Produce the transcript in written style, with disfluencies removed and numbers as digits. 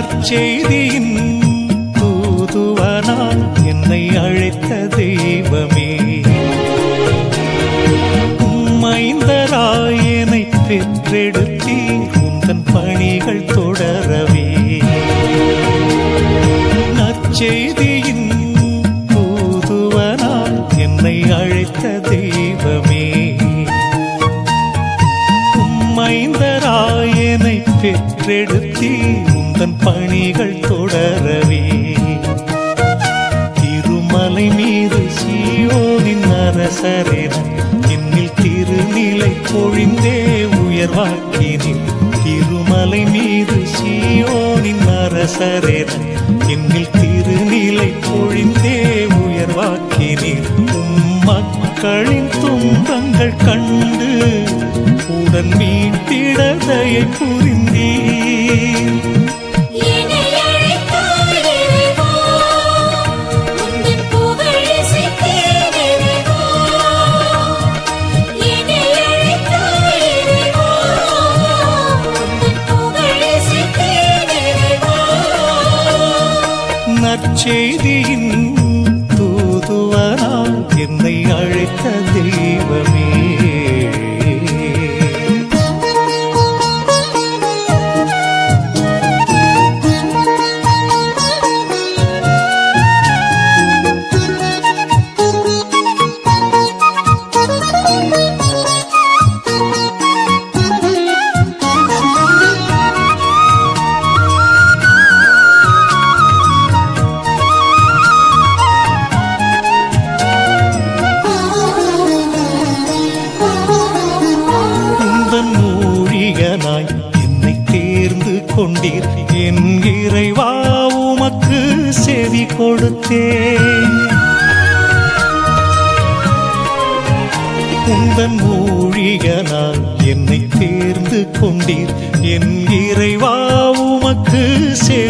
நற்செய்தியின் தூதுவனாய் என்னை அழைத்த தெய்வமே, மைந்தராய் என்னை பெற்றெடுத்தீர் உந்தன் பணிகள் தொடரவே. நற்செய்தியின் தூதுவனாய் என்னை அழைத்த தெய்வமே, மைந்தராய் என்னை பெற்றெடுத்தீர் உந்தன் பணிகள் தொடரவே. திருமலை மீது சீயோனின் அரசரேன என்னில் திருநிலை பொழிந்தே உயர்வாக்கினீர். திருமலை மீது சீயோனின் அரசரேன என்னில் திருநிலை பொழிந்தே உயர்வாக்கினீர். மக்களின் துன்பங்கள் கண்டு உடன் மீட்டிட தயை புரிந்தீர். நற்செய்தியின் தூதுவனாய் என்னை அழைத்த தெய்வமே. என்னை தேர்ந்து கொண்டீர் என் இறைவா, உமக்கு செவி கொடுத்தேன். உந்தன் ஊழியனாய் என்னை தேர்ந்து கொண்டீர் என் இறைவா, உமக்கு செவி